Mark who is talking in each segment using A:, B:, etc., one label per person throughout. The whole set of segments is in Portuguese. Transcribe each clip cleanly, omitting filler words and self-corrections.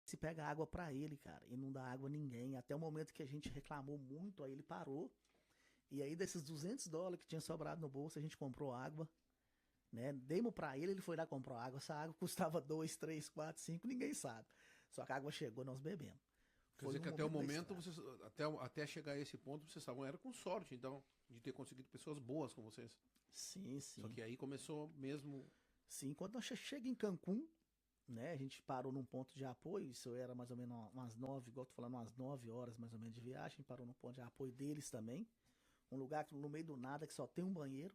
A: se pega água pra ele, cara, e não dá água a ninguém. Até o momento que a gente reclamou muito, aí ele parou. E aí desses US$ 200 que tinha sobrado no bolso, a gente comprou água, né? Demos pra ele, ele foi lá e comprou água. Essa água custava 2, 3, 4, 5, ninguém sabe. Só que a água chegou, nós bebemos.
B: Quer
A: Foi
B: dizer
A: um
B: que até o
A: momento da
B: momento,
A: estrada.
B: vocês, até chegar a esse ponto, vocês estavam era com sorte, então, de ter conseguido pessoas boas com vocês.
A: Sim,
B: Só
A: sim.
B: que aí começou mesmo.
A: Sim, quando nós chega em Cancún, né? A gente parou num ponto de apoio, isso era mais ou menos umas 9, igual eu tô falando, umas 9 horas mais ou menos de viagem, parou num ponto de apoio deles também. Um lugar no meio do nada que só tem um banheiro.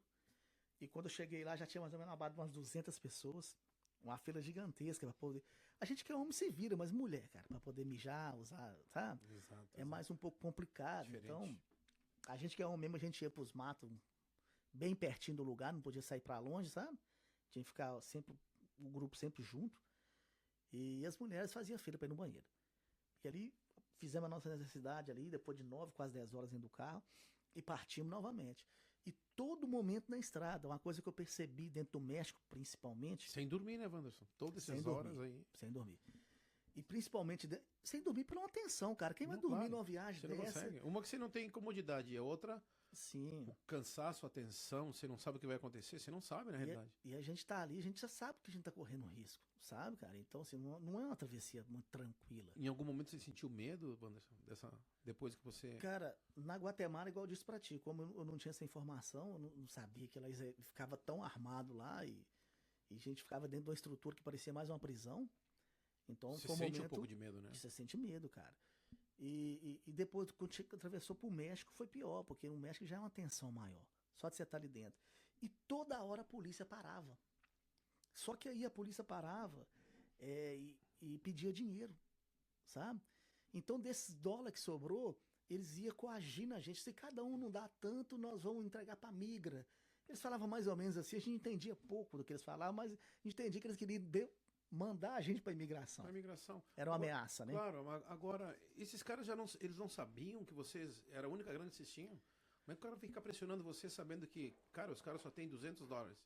A: E quando eu cheguei lá já tinha mais ou menos uma base de umas 200 pessoas. Uma fila gigantesca pra poder. A gente que é homem se vira, mas mulher, cara, pra poder mijar, usar, sabe?
B: Exato,
A: É mais
B: exato.
A: um pouco complicado. Então,
B: Diferente.
A: a gente que é homem mesmo, a gente ia pros matos bem pertinho do lugar, não podia sair pra longe, sabe? Tinha que ficar sempre, o grupo sempre junto. E as mulheres faziam fila pra ir no banheiro. E ali fizemos a nossa necessidade ali, depois de 9, quase 10 horas dentro do carro, e partimos novamente. E todo momento na estrada, uma coisa que eu percebi dentro do México, principalmente,
B: Sem dormir, né, Wanderson? Todas
A: sem
B: essas horas
A: dormir,
B: aí.
A: sem dormir. E principalmente sem dormir por uma tensão, cara. Quem vai
B: Não,
A: dormir
B: claro.
A: numa viagem
B: Você não
A: dessa?
B: consegue. Uma que você não tem comodidade, e a outra, o
A: Sim.
B: cansaço, a tensão, você não sabe o que vai acontecer, você não sabe, na realidade.
A: E a gente tá ali, a gente já sabe que a gente tá correndo um risco, sabe, cara? Então, assim, não é uma travessia muito tranquila.
B: Em algum momento você sentiu medo, Wanderson, depois que você.
A: Cara, na Guatemala, igual eu disse pra ti, como eu não tinha essa informação, eu não sabia que eles ficava tão armado lá e a gente ficava dentro de uma estrutura que parecia mais uma prisão. Então
B: Você
A: foi um
B: sente um
A: momento
B: pouco de medo, né?
A: que você sente medo, cara. E depois, quando você atravessou pro México, foi pior, porque no México já é uma tensão maior. Só de você estar ali dentro. E toda hora a polícia parava. Só que aí a polícia parava e pedia dinheiro, sabe? Então, desses dólares que sobrou, eles iam coagindo a gente. Se cada um não dá tanto, nós vamos entregar pra migra. Eles falavam mais ou menos assim, a gente entendia pouco do que eles falavam, mas a gente entendia que eles queriam mandar a gente pra
B: A
A: imigração.
B: imigração.
A: Era uma
B: Agora,
A: ameaça, né?
B: claro, agora, esses caras já não, eles não sabiam que vocês era a única grana que vocês tinham? Como é que o cara fica pressionando você sabendo que, cara, os caras só têm US$ 200 cada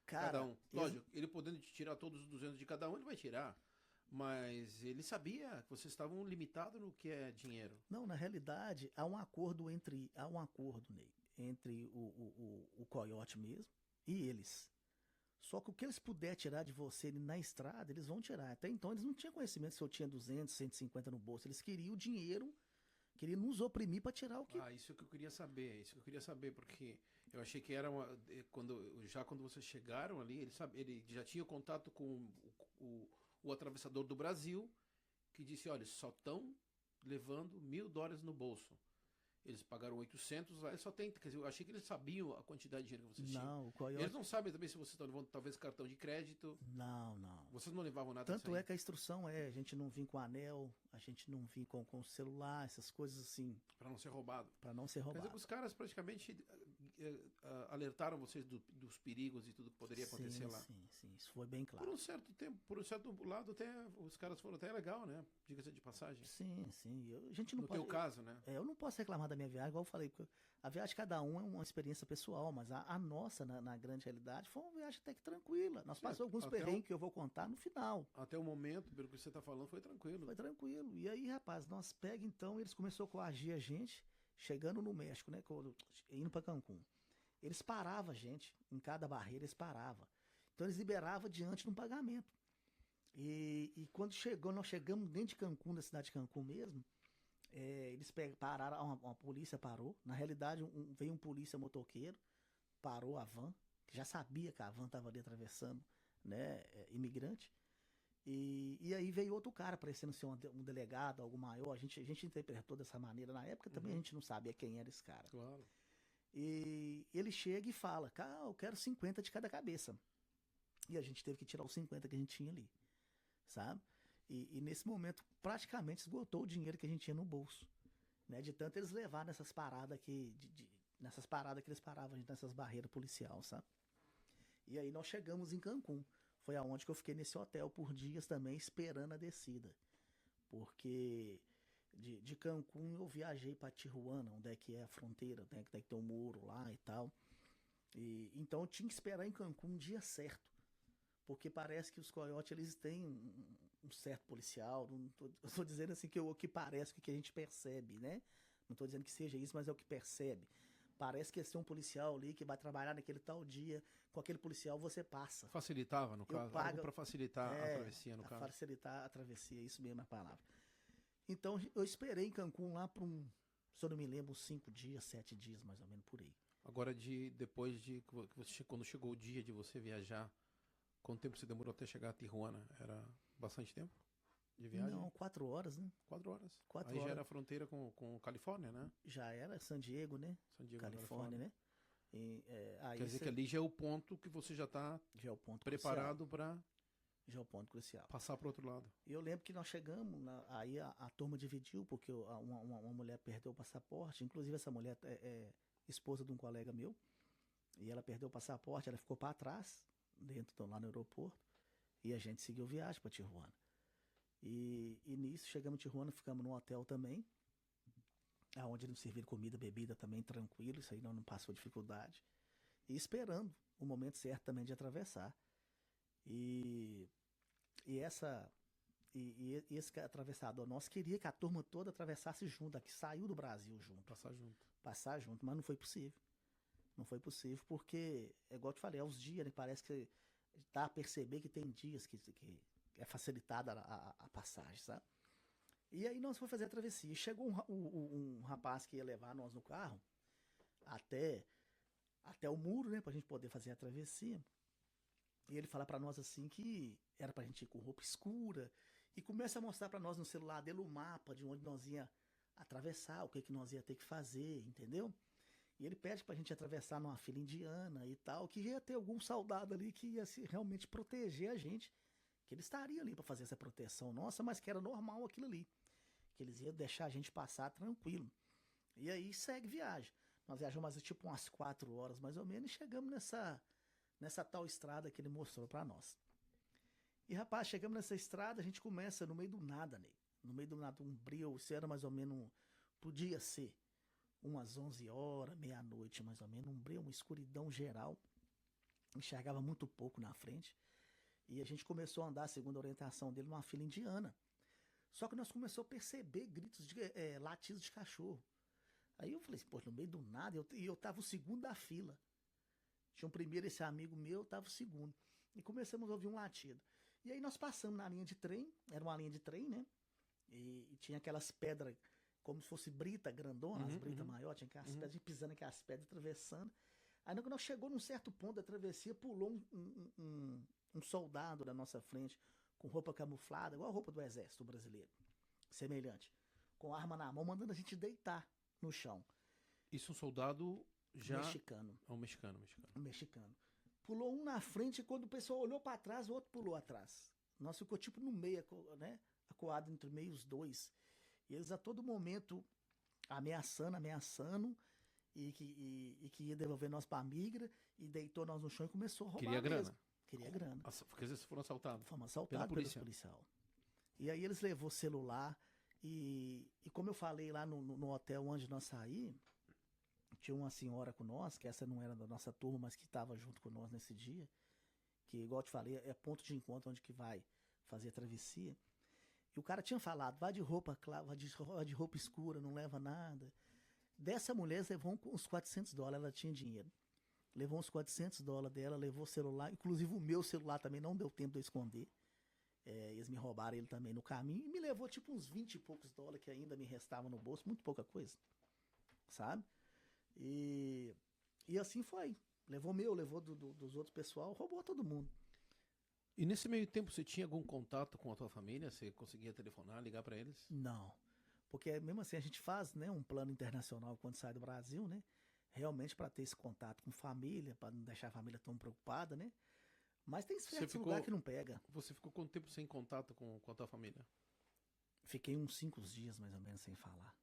A: Cara,
B: um? Lógico, ele podendo te tirar todos os 200 de cada um, ele vai tirar. Mas ele sabia que vocês estavam limitados no que é dinheiro.
A: não, na realidade, há um acordo, Ney, entre o Coyote mesmo e eles. Só que o que eles puderem tirar de você na estrada, eles vão tirar. Até então eles não tinham conhecimento se eu tinha 200, 150 no bolso. Eles queriam o dinheiro, queriam nos oprimir para tirar o que.
B: Ah, isso que eu queria saber, isso que eu queria saber, porque eu achei que era quando vocês chegaram ali, ele já tinha contato com o atravessador do Brasil, que disse, olha, só estão levando US$ 1.000 no bolso. Eles pagaram 800 lá, eles só tem, quer dizer, eu achei que eles sabiam a quantidade de dinheiro que vocês tinham.
A: Não, o
B: Eles
A: Coyote.
B: não sabem também se vocês estão levando talvez cartão de crédito.
A: Não, não.
B: Vocês não levavam nada disso
A: Tanto é
B: aí.
A: que a instrução é: a gente não vir com anel, a gente não vir com celular, essas coisas assim,
B: Para não ser roubado.
A: para não ser
B: Quer dizer que
A: roubado.
B: os caras praticamente alertaram vocês dos perigos e tudo que poderia acontecer
A: Sim,
B: lá.
A: sim, sim. Isso foi bem
B: Por um
A: claro.
B: certo tempo, por um certo lado, até os caras foram até legal, né? Diga-se de passagem.
A: Sim, sim. A gente não
B: No
A: pode.
B: teu caso, né?
A: Eu não posso reclamar da minha viagem, igual eu falei, porque a viagem de cada um é uma experiência pessoal, mas a nossa, na grande realidade, foi uma viagem até que tranquila. Nós
B: Sim,
A: passamos alguns perrengues que eu vou contar no final.
B: até o momento, pelo que você está falando, foi tranquilo.
A: Foi tranquilo. E aí, rapaz, nós pega então, eles começaram a coagir a gente, chegando no México, né? Indo para Cancún. Eles paravam a gente, em cada barreira eles paravam. Então eles liberavam diante de um pagamento. E quando nós chegamos dentro de Cancún, da cidade de Cancún mesmo, eles pararam, uma polícia parou. Na realidade, veio um polícia motoqueiro, parou a van, que já sabia que a van estava ali atravessando, né, imigrante. E aí veio outro cara, parecendo ser um delegado, algo maior. A gente interpretou dessa maneira. Na época também a gente não sabia quem era esse cara.
B: Claro.
A: E ele chega e fala: cara, eu quero 50 de cada cabeça. E a gente teve que tirar os 50 que a gente tinha ali, sabe? E nesse momento praticamente esgotou o dinheiro que a gente tinha no bolso, né? De tanto eles levar nessas paradas aqui, nessas paradas que eles paravam, a gente, nessas barreiras policial, sabe? E aí nós chegamos em Cancún. Foi aonde que eu fiquei nesse hotel por dias também, esperando a descida. Porque de Cancún eu viajei para Tijuana, onde é que é a fronteira, onde é que tem um muro lá e tal. Então eu tinha que esperar em Cancún um dia certo. Porque parece que os coiotes eles têm um certo policial, eu tô dizendo assim que o que parece, o que a gente percebe, né? Não tô dizendo que seja isso, mas é o que percebe. Parece que esse é um policial ali que vai trabalhar naquele tal dia, com aquele policial você passa.
B: Facilitava, no
A: Eu
B: caso.
A: pago,
B: Algo para facilitar a travessia, no caso.
A: facilitar a travessia, isso mesmo é a palavra. Então eu esperei em Cancún lá por se eu não me lembro, uns 5 dias, 7 dias mais ou menos por aí.
B: Agora, depois de que você, quando chegou o dia de você viajar, quanto tempo você demorou até chegar a Tijuana? Era bastante tempo de viagem?
A: Não, 4 horas, né?
B: 4 horas.
A: 4
B: Aí
A: horas.
B: já era a fronteira com Califórnia, né?
A: Já era San Diego, né?
B: San Diego,
A: Califórnia, né? E, aí
B: Quer dizer que ali já é o ponto que você já está
A: já é o ponto
B: preparado para
A: já é o ponto crucial.
B: passar para o outro lado.
A: E eu lembro que nós chegamos, aí a turma dividiu, porque uma mulher perdeu o passaporte, inclusive essa mulher é esposa de um colega meu, e ela perdeu o passaporte, ela ficou para trás, lá no aeroporto, e a gente seguiu viagem para Tijuana. E nisso, chegamos em Tijuana, ficamos num hotel também, onde nos serviram comida, bebida também tranquilo, isso aí não passou dificuldade. E esperando o momento certo também de atravessar. E esse atravessador nosso queria que a turma toda atravessasse junto, que saiu do Brasil junto. Passar junto, mas não foi possível. Não foi possível porque, igual eu te falei, aos dias, né, parece que dá a perceber que tem dias que é facilitada a passagem, sabe? E aí nós fomos fazer a travessia. Chegou um rapaz que ia levar nós no carro até o muro, né, pra gente poder fazer a travessia. E ele fala pra nós assim que era pra gente ir com roupa escura e começa a mostrar pra nós no celular dele o mapa de onde nós ia atravessar, o que nós ia ter que fazer, entendeu? E ele pede pra gente atravessar numa fila indiana e tal, que ia ter algum soldado ali que ia realmente proteger a gente, que ele estaria ali pra fazer essa proteção nossa, mas que era normal aquilo ali, que eles iam deixar a gente passar tranquilo. E aí segue viagem. Nós viajamos mais tipo umas 4 horas mais ou menos e chegamos nessa tal estrada que ele mostrou pra nós. E rapaz, chegamos nessa estrada, a gente começa no meio do nada, né? No meio do nada, um breu, isso era mais ou menos, podia ser umas 11 horas, meia-noite mais ou menos, um breu, uma escuridão geral, enxergava muito pouco na frente, e a gente começou a andar, segundo a orientação dele, numa fila indiana. Só que nós começamos a perceber gritos latidos de cachorro. Aí eu falei assim, pô, no meio do nada, eu tava o segundo da fila. Tinha um primeiro, esse amigo meu, tava o segundo. E começamos a ouvir um latido. E aí nós passamos na linha de trem, era uma linha de trem, né? E tinha aquelas pedras, como se fosse brita grandona, as britas maiores, tinha aquelas pedras, pisando aquelas pedras, atravessando. Aí quando nós chegou num certo ponto da travessia, pulou um soldado da nossa frente, com roupa camuflada, igual a roupa do exército brasileiro, semelhante, com arma na mão, mandando a gente deitar no chão.
B: Isso um soldado já...
A: Mexicano.
B: É um mexicano.
A: Um mexicano. Pulou um na frente e quando o pessoal olhou para trás, o outro pulou atrás. Nós ficou tipo no meio, né? Acuado entre meio os dois. E eles a todo momento ameaçando, e que ia devolver nós pra migra, e deitou nós no chão e começou a roubar.
B: Queria
A: mesmo.
B: grana.
A: Queria grana.
B: Porque às vezes foram assaltados.
A: Fomos assaltados pelos policial. E aí eles levou celular, e como eu falei lá no hotel onde nós saímos, tinha uma senhora com nós, que essa não era da nossa turma, mas que estava junto com nós nesse dia, que igual eu te falei, é ponto de encontro onde que vai fazer a travessia. E o cara tinha falado, vai de roupa clara, vai de roupa escura, não leva nada. Dessa mulher, levou uns $400, ela tinha dinheiro. Levou uns $400 dela, levou o celular, inclusive o meu celular também não deu tempo de eu esconder. Eles me roubaram ele também no caminho, e me levou tipo uns 20 e poucos dólares que ainda me restavam no bolso, muito pouca coisa, sabe? E assim foi. Levou levou dos outros pessoal, roubou todo mundo.
B: E nesse meio tempo você tinha algum contato com a tua família? Você conseguia telefonar, ligar para eles?
A: Não, porque mesmo assim a gente faz, né, um plano internacional quando sai do Brasil, né? Realmente para ter esse contato com família, para não deixar a família tão preocupada, né? Mas tem certos lugares que não pega.
B: Você ficou quanto tempo sem contato com a tua família?
A: Fiquei uns 5 dias mais ou menos sem falar.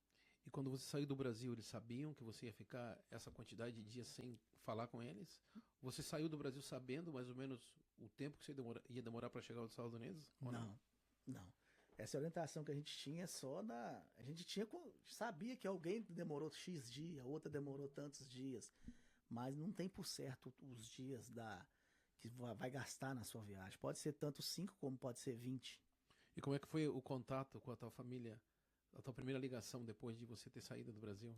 B: E quando você saiu do Brasil, eles sabiam que você ia ficar essa quantidade de dias sem falar com eles? Você saiu do Brasil sabendo mais ou menos o tempo que você ia demorar para chegar aos Estados Unidos?
A: Não. Essa orientação que a gente tinha a gente sabia que alguém demorou X dia, outra demorou tantos dias, mas não tem por certo os dias que vai gastar na sua viagem. Pode ser tanto 5 como pode ser 20.
B: E como é que foi o contato com a tua família, a tua primeira ligação depois de você ter saído do Brasil?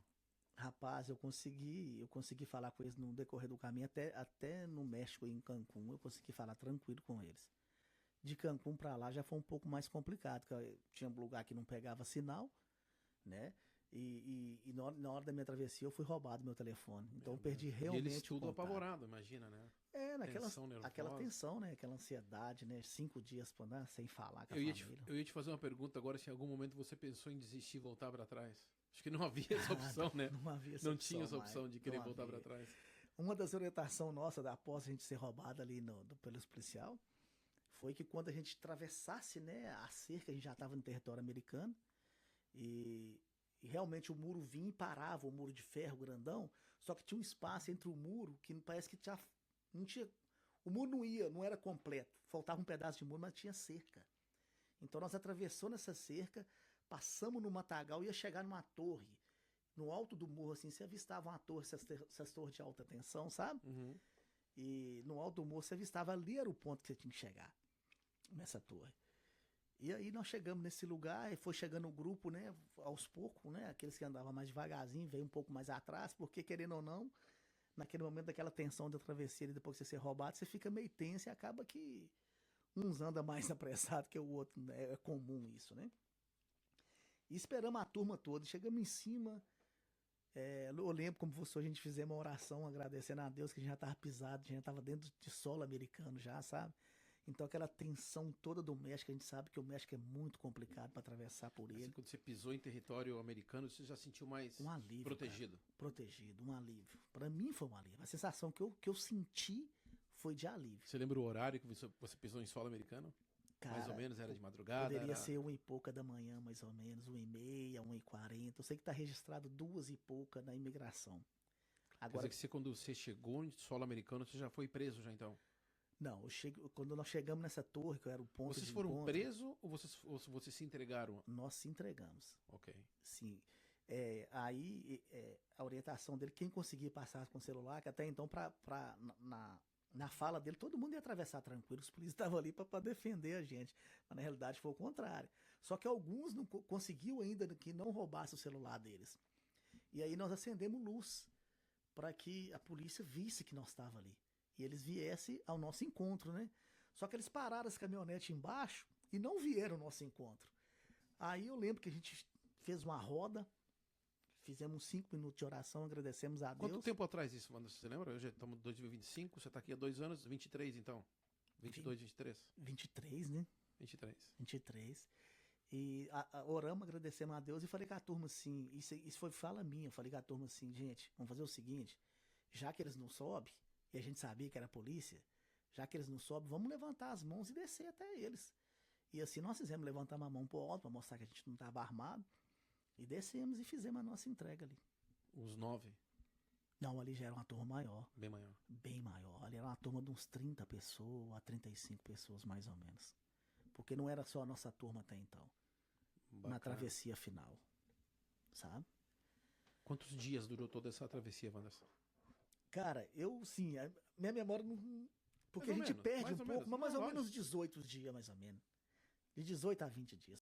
A: Rapaz, eu consegui falar com eles no decorrer do caminho, até no México, em Cancún, eu consegui falar tranquilo com eles. De Cancún para lá já foi um pouco mais complicado, porque tinha um lugar que não pegava sinal, né? E na hora da minha travessia eu fui roubado meu telefone. Então eu perdi
B: E
A: realmente
B: eles
A: o
B: tudo
A: contato.
B: apavorado, imagina, né?
A: Naquela
B: Tensão nervosa.
A: aquela tensão, né? Aquela ansiedade, né? 5 dias né? Sem falar com a
B: Eu ia,
A: família.
B: eu ia te fazer uma pergunta agora, se em algum momento você pensou em desistir e voltar para trás. Acho que não havia essa opção, né?
A: Não havia essa
B: Não
A: opção
B: tinha essa
A: mais,
B: opção de querer
A: não
B: voltar para
A: havia.
B: trás.
A: Uma das orientações nossas, após a gente ser roubado ali pelos policial, foi que quando a gente atravessasse, né, a cerca, a gente já estava no território americano, e, e realmente o muro vinha e parava, o muro de ferro grandão, só que tinha um espaço entre o muro que parece que não tinha. O muro não era completo, faltava um pedaço de muro, mas tinha cerca. Então nós atravessamos essa cerca, passamos no matagal e ia chegar numa torre. No alto do morro, assim, você avistava uma torre, essas torres de alta tensão, sabe?
B: Uhum.
A: E no alto do morro você avistava, ali era o ponto que você tinha que chegar, nessa torre. E aí nós chegamos nesse lugar, e foi chegando o grupo, né, aos poucos, né, aqueles que andavam mais devagarzinho, veio um pouco mais atrás, porque querendo ou não, naquele momento daquela tensão da travessia, e depois que você ser roubado, você fica meio tenso e acaba que uns anda mais apressado que o outro, né? É comum isso, né? E esperamos a turma toda, chegamos em cima. Eu lembro como fosse a gente fizemos uma oração agradecendo a Deus que a gente já estava pisado, a gente já estava dentro de solo americano já, sabe? Então aquela tensão toda do México, a gente sabe que o México é muito complicado para atravessar por
B: Assim,
A: ele.
B: quando você pisou em território americano, você já sentiu mais
A: Um alívio,
B: protegido?
A: cara, protegido, um alívio. Para mim foi um alívio. A sensação que eu senti foi de alívio.
B: Você lembra o horário que você pisou em solo americano?
A: Cara,
B: Mais ou menos, era de madrugada?
A: poderia ser 1 e pouca da manhã, mais ou menos, 1 e meia, 1 e 40. Eu sei que está registrado 2 e pouca na imigração.
B: Quer
A: Agora,
B: dizer que quando você chegou em solo americano, você já foi preso já então?
A: não, quando nós chegamos nessa torre, que era o ponto
B: Vocês
A: de
B: foram
A: encontro,
B: presos ou vocês se entregaram?
A: nós se entregamos.
B: Ok.
A: Sim. A orientação dele, quem conseguia passar com o celular, que até então, na fala dele, todo mundo ia atravessar tranquilo, os polícias estavam ali para defender a gente, mas na realidade foi o contrário. Só que alguns não conseguiu ainda que não roubasse o celular deles. E aí nós acendemos luz para que a polícia visse que nós estávamos ali. E eles viessem ao nosso encontro, né? Só que eles pararam as caminhonetes embaixo e não vieram ao nosso encontro. Aí eu lembro que a gente fez uma roda, fizemos 5 minutos de oração, agradecemos a Deus.
B: Quanto tempo atrás isso, Wanda? Você lembra? Hoje estamos em 2025, você está aqui há 2 anos, 23 então? 22, 23?
A: 23, né?
B: 23.
A: 23. E oramos, agradecemos a Deus e falei com a turma assim, isso foi fala minha, eu falei com a turma assim, gente, vamos fazer o seguinte, já que eles não sobem, e a gente sabia que era a polícia, já que eles não sobem, vamos levantar as mãos e descer até eles. E assim nós fizemos, levantamos a mão pro alto para mostrar que a gente não estava armado, e descemos e fizemos a nossa entrega ali.
B: Os 9?
A: Não, ali já era uma turma maior,
B: Bem maior.
A: bem maior, ali era uma turma de uns 30 pessoas a 35 pessoas mais ou menos. Porque não era só a nossa turma até então.
B: Bacana.
A: Na travessia final. Sabe?
B: Quantos dias durou toda essa travessia, Wanderson?
A: Cara, minha memória não. Porque
B: Mais
A: a
B: ou
A: gente
B: menos,
A: perde
B: mais
A: um
B: ou
A: pouco,
B: menos.
A: mas mais
B: Não,
A: ou
B: lógico.
A: menos 18 dias, mais ou menos. De 18 a 20 dias.